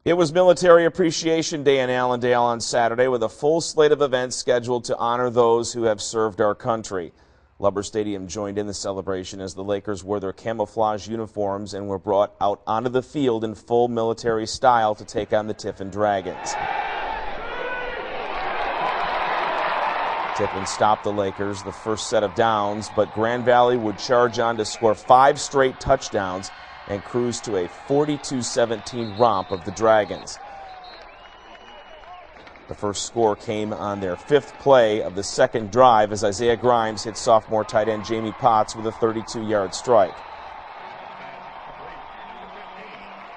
It was Military Appreciation Day in Allendale on Saturday with a full slate of events scheduled to honor those who have served our country. Lubber Stadium joined in the celebration as the Lakers wore their camouflage uniforms and were brought out onto the field in full military style to take on the Tiffin Dragons. Tiffin stopped the Lakers the first set of downs, but Grand Valley would charge on to score 5 straight touchdowns and cruise to a 42-17 romp of the Dragons. The first score came on their 5th play of the second drive as Isaiah Grimes hit sophomore tight end Jamie Potts with a 32-yard strike.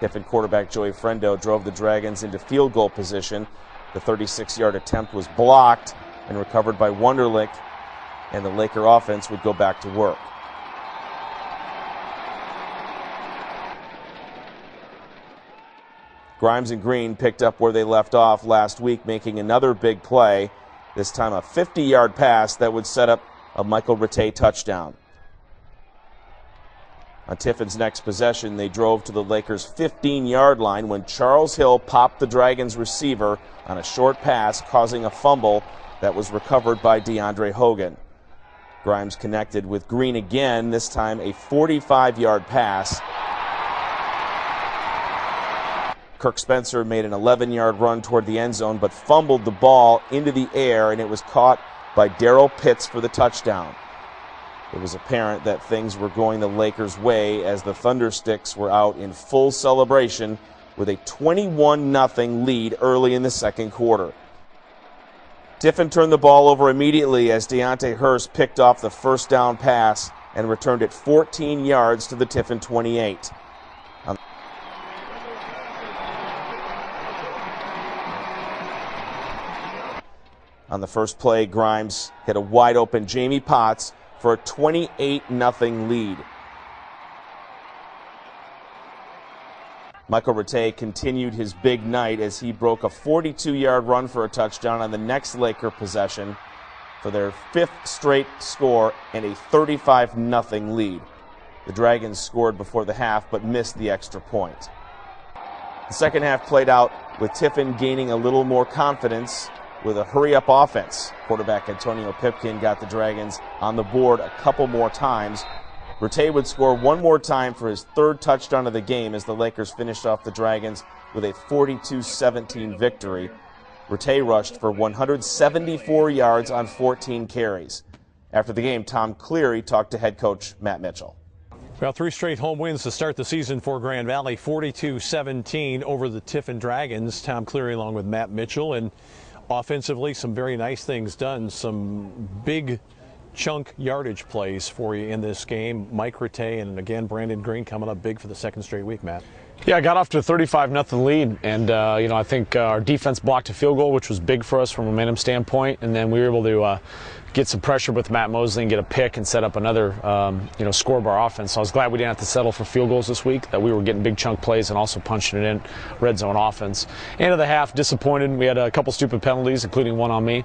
Tiffin quarterback Joey Frendo drove the Dragons into field goal position. The 36-yard attempt was blocked and recovered by Wunderlich, and the Laker offense would go back to work. Grimes and Green picked up where they left off last week, making another big play, this time a 50-yard pass that would set up a Michael Rattay touchdown. On Tiffin's next possession, they drove to the Lakers' 15-yard line when Charles Hill popped the Dragons receiver on a short pass, causing a fumble that was recovered by DeAndre Hogan. Grimes connected with Green again, this time a 45-yard pass. Kirk Spencer made an 11-yard run toward the end zone, but fumbled the ball into the air, and it was caught by Darrell Pitts for the touchdown. It was apparent that things were going the Lakers' way as the Thundersticks were out in full celebration with a 21-0 lead early in the second quarter. Tiffin turned the ball over immediately as Deontay Hurst picked off the first down pass and returned it 14 yards to the Tiffin 28. On the first play, Grimes hit a wide-open Jamie Potts for a 28-0 lead. Michael Rattay continued his big night as he broke a 42-yard run for a touchdown on the next Laker possession for their 5th straight score and a 35-0 lead. The Dragons scored before the half but missed the extra point. The second half played out with Tiffin gaining a little more confidence with a hurry-up offense. Quarterback Antonio Pipkin got the Dragons on the board a couple more times. Rattay would score one more time for his 3rd touchdown of the game as the Lakers finished off the Dragons with a 42-17 victory. Rattay rushed for 174 yards on 14 carries. After the game, Tom Cleary talked to head coach Matt Mitchell. Well, 3 straight home wins to start the season for Grand Valley, 42-17 over the Tiffin Dragons. Tom Cleary along with Matt Mitchell, and offensively, some very nice things done. Some big chunk yardage plays for you in this game. Mike Rattay and again Brandon Green coming up big for the 2nd straight week, Matt. Yeah, I got off to a 35-0 lead, and I think our defense blocked a field goal, which was big for us from a momentum standpoint, and then we were able to get some pressure with Matt Mosley and get a pick and set up another score of our offense. So I was glad we didn't have to settle for field goals this week, that we were getting big chunk plays and also punching it in red zone offense. End of the half, disappointed. We had a couple stupid penalties, including one on me,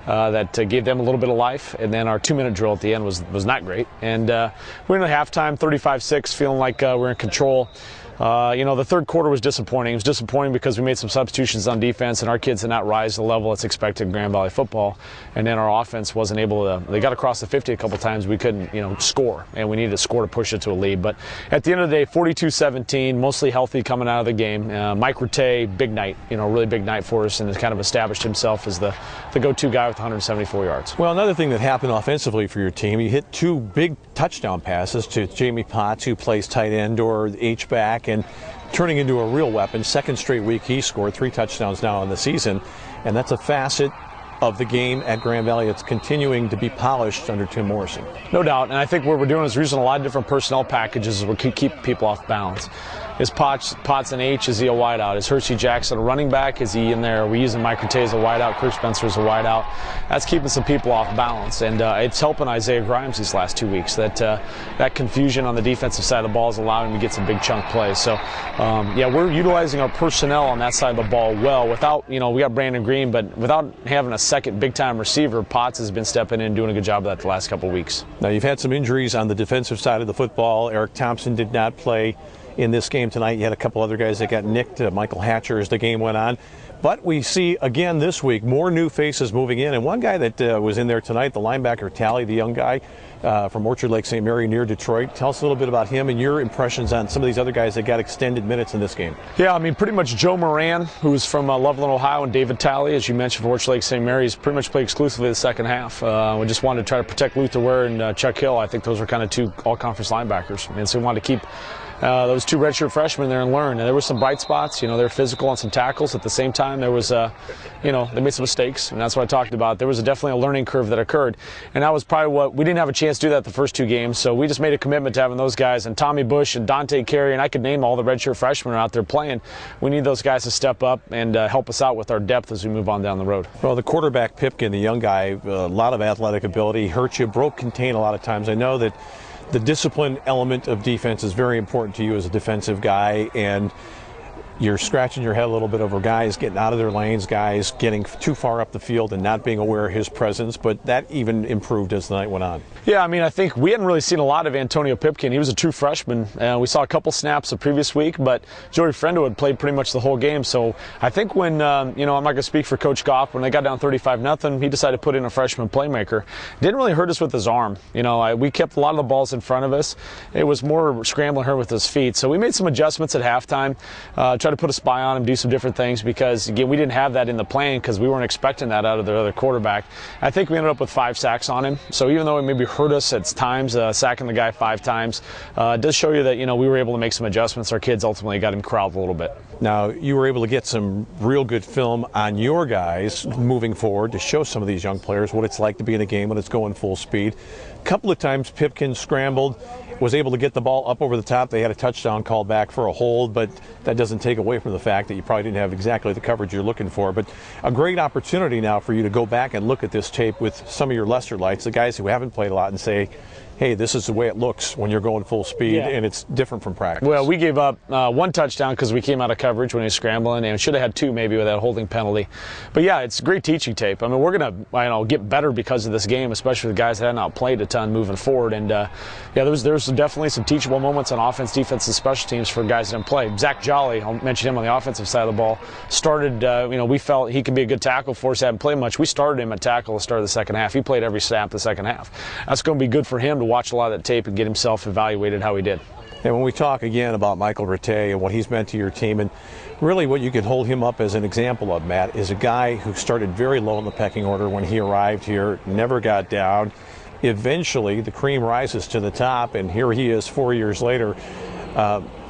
that gave them a little bit of life, and then our 2-minute drill at the end was not great. And we're in the halftime, 35-6, feeling like we're in control. The 3rd quarter was disappointing. It was disappointing because we made some substitutions on defense and our kids did not rise to the level that's expected in Grand Valley football. And then our offense wasn't able to, they got across the 50 a couple times. We couldn't, score, and we needed to score to push it to a lead. But at the end of the day, 42-17, mostly healthy coming out of the game. Mike Rattay, big night, really big night for us, and has kind of established himself as the go-to guy with 174 yards. Well, another thing that happened offensively for your team, you hit 2 big touchdown passes to Jamie Potts, who plays tight end or H-back, and turning into a real weapon. 2nd straight week he scored 3 touchdowns now in the season, and that's a facet of the game at Grand Valley. It's continuing to be polished under Tim Morrison. No doubt, and I think what we're doing is we're using a lot of different personnel packages as we keep people off balance. Is Potts an H? Is he a wideout? Is Hershey Jackson a running back? Is he in there? Are we using Mike Rattay as a wideout? Kirk Spencer as a wideout? That's keeping some people off balance, and it's helping Isaiah Grimes these last 2 weeks. That confusion on the defensive side of the ball is allowing him to get some big chunk plays. So, we're utilizing our personnel on that side of the ball well. Without, we got Brandon Green, but without having a second big-time receiver, Potts has been stepping in and doing a good job of that the last couple of weeks. Now, you've had some injuries on the defensive side of the football. Eric Thompson did not play in this game tonight. You had a couple other guys that got nicked, Michael Hatcher, as the game went on. But we see again this week more new faces moving in, and one guy that was in there tonight, the linebacker Talley, the young guy from Orchard Lake St. Mary near Detroit. Tell us a little bit about him and your impressions on some of these other guys that got extended minutes in this game. Yeah, I mean, pretty much Joe Moran, who's from Loveland, Ohio, and David Talley, as you mentioned, from Orchard Lake St. Mary's, pretty much played exclusively the second half. We just wanted to try to protect Luther Ware and Chuck Hill. I think those were kind of two all-conference linebackers, and so we wanted to keep those two redshirt freshmen there and learn. And there were some bright spots. You know, they're physical on some tackles. At the same time, there was, you know, they made some mistakes, and that's what I talked about. There was definitely a learning curve that occurred, and that was probably what we didn't have a chance to do that the first two games. So we just made a commitment to having those guys, and Tommy Bush and Dante Carey, and I could name all the redshirt freshmen out there playing. We need those guys to step up and help us out with our depth as we move on down the road. Well, the quarterback Pipkin, the young guy, a lot of athletic ability, hurt you, broke contain a lot of times. I know that the discipline element of defense is very important to you as a defensive guy, and you're scratching your head a little bit over guys getting out of their lanes, guys getting too far up the field and not being aware of his presence, but that even improved as the night went on. Yeah, I mean, I think we hadn't really seen a lot of Antonio Pipkin. He was a true freshman. We saw a couple snaps the previous week, but Joey Frendo had played pretty much the whole game. So I think when, you know, I'm not going to speak for Coach Goff, when they got down 35-0, he decided to put in a freshman playmaker. Didn't really hurt us with his arm. You know, we kept a lot of the balls in front of us. It was more scrambling her with his feet. So we made some adjustments at halftime, tried to put a spy on him, do some different things, because, again, we didn't have that in the plan because we weren't expecting that out of the other quarterback. I think we ended up with 5 sacks on him. So even though it maybe hurt us at times, sacking the guy 5 times, it does show you that, you know, we were able to make some adjustments. Our kids ultimately got him corralled a little bit. Now, you were able to get some real good film on your guys moving forward to show some of these young players what it's like to be in a game when it's going full speed. A couple of times Pipkin scrambled, was able to get the ball up over the top. They had a touchdown called back for a hold, but that doesn't take away from the fact that you probably didn't have exactly the coverage you're looking for. But a great opportunity now for you to go back and look at this tape with some of your lesser lights, the guys who haven't played a lot, and say, hey, this is the way it looks when you're going full speed, and it's different from practice. Well, we gave up 1 touchdown because we came out of coverage when he was scrambling, and should have had 2 maybe with that holding penalty. But yeah, it's great teaching tape. I mean, we're going to get better because of this game, especially the guys that had not played a ton moving forward. And yeah, there's definitely some teachable moments on offense, defense, and special teams for guys that didn't play. Zach Jolly, I'll mention him on the offensive side of the ball, started, you know, we felt he could be a good tackle for us, hadn't played much. We started him at tackle at the start of the second half. He played every snap the second half. That's going to be good for him to watch a lot of that tape and get himself evaluated how he did. And when we talk again about Michael Rattay and what he's meant to your team, and really what you could hold him up as an example of, Matt, is a guy who started very low in the pecking order when he arrived here, never got down. Eventually, the cream rises to the top, and here he is 4 years later,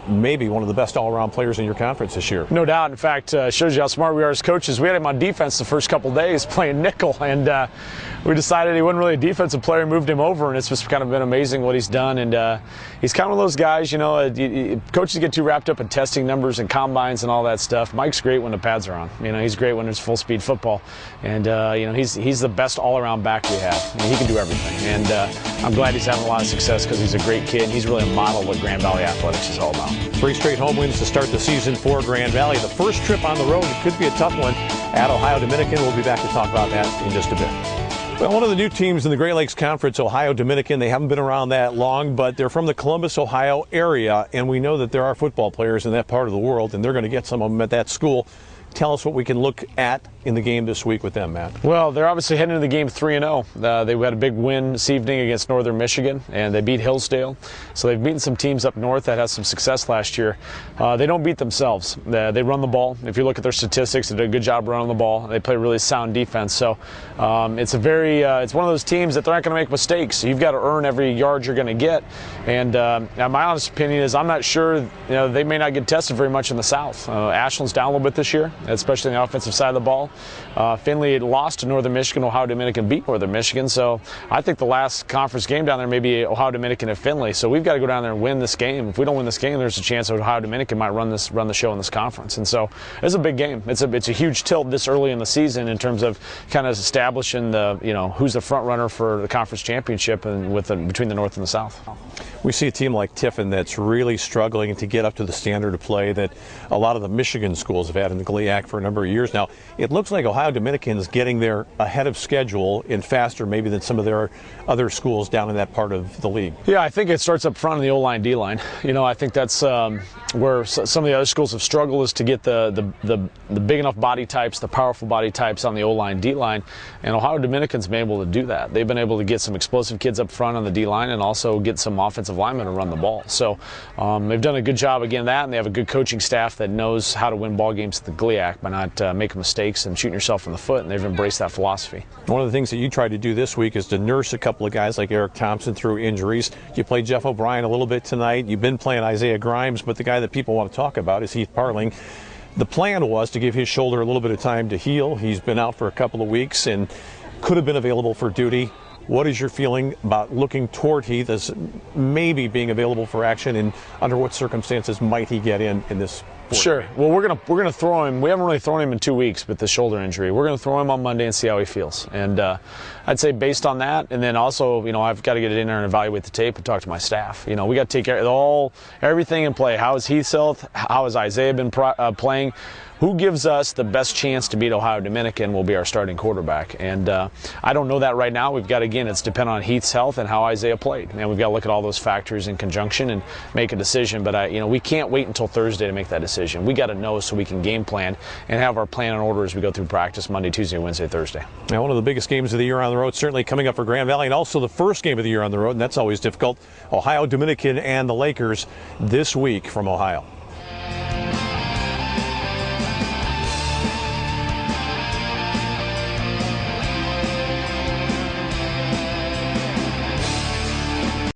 maybe one of the best all-around players in your conference this year. No doubt. In fact, shows you how smart we are as coaches. We had him on defense the first couple days playing nickel, and we decided he wasn't really a defensive player, moved him over, and it's just kind of been amazing what he's done. And he's kind of one of those guys, you know, coaches get too wrapped up in testing numbers and combines and all that stuff. Mike's great when the pads are on. You know, he's great when there's full-speed football. And, you know, he's the best all-around back we have. I mean, he can do everything. And I'm glad he's having a lot of success because he's a great kid, and he's really a model of what Grand Valley Athletics is all about. 3 straight home wins to start the season for Grand Valley. The first trip on the road, it could be a tough one at Ohio Dominican. We'll be back to talk about that in just a bit. Well, one of the new teams in the Great Lakes Conference, Ohio Dominican, they haven't been around that long, but they're from the Columbus, Ohio area, and we know that there are football players in that part of the world, and they're going to get some of them at that school. Tell us what we can look at in the game this week with them, Matt. Well, they're obviously heading into the game 3-0. They had a big win this evening against Northern Michigan, and they beat Hillsdale. So they've beaten some teams up north that had some success last year. They don't beat themselves. They run the ball. If you look at their statistics, they did a good job running the ball. They play really sound defense. So it's it's one of those teams that they're not going to make mistakes. So you've got to earn every yard you're going to get. And my honest opinion is I'm not sure, you know, they may not get tested very much in the South. Ashland's down a little bit this year, especially on the offensive side of the ball. Finley had lost to Northern Michigan. Ohio Dominican beat Northern Michigan. So I think the last conference game down there may be Ohio Dominican at Finley. So we've got to go down there and win this game. If we don't win this game, there's a chance that Ohio Dominican might run the show in this conference. And so it's a big game. It's a huge tilt this early in the season in terms of kind of establishing the, you know, who's the front runner for the conference championship and between the North and the South. We see a team like Tiffin that's really struggling to get up to the standard of play that a lot of the Michigan schools have had in the GLIAC for a number of years now. It looks like Ohio Dominican's getting there ahead of schedule and faster maybe than some of their other schools down in that part of the league. Yeah, I think it starts up front in the O-line, D-line. You know, I think that's where some of the other schools have struggled, is to get the big enough body types, the powerful body types on the O-line, D-line, and Ohio Dominican's been able to do that. They've been able to get some explosive kids up front on the D-line and also get some offensive linemen to run the ball. So they've done a good job again of that, and they have a good coaching staff that knows how to win ball games at the GLIAC by not making mistakes and shooting yourself in the foot, and they've embraced that philosophy. One of the things that you tried to do this week is to nurse a couple of guys like Eric Thompson through injuries. You played Jeff O'Brien a little bit tonight. You've been playing Isaiah Grimes, but the guy that people want to talk about is Heath Parling. The plan was to give his shoulder a little bit of time to heal. He's been out for a couple of weeks and could have been available for duty. What is your feeling about looking toward Heath as maybe being available for action, and under what circumstances might he get in this? Sure. Well, we're gonna throw him. We haven't really thrown him in 2 weeks with the shoulder injury. We're gonna throw him on Monday and see how he feels. And I'd say based on that, and then also, you know, I've got to get it in there and evaluate the tape and talk to my staff. You know, we got to take care of everything in play. How is Heath's health? How has Isaiah been playing? Who gives us the best chance to beat Ohio Dominican will be our starting quarterback. And I don't know that right now. We've got, again, it's dependent on Heath's health and how Isaiah played. And we've got to look at all those factors in conjunction and make a decision. But, you know, we can't wait until Thursday to make that decision. We got to know so we can game plan and have our plan in order as we go through practice Monday, Tuesday, Wednesday, Thursday. Now, one of the biggest games of the year on the road, certainly coming up for Grand Valley, and also the first game of the year on the road, and that's always difficult. Ohio Dominican and the Lakers this week from Ohio.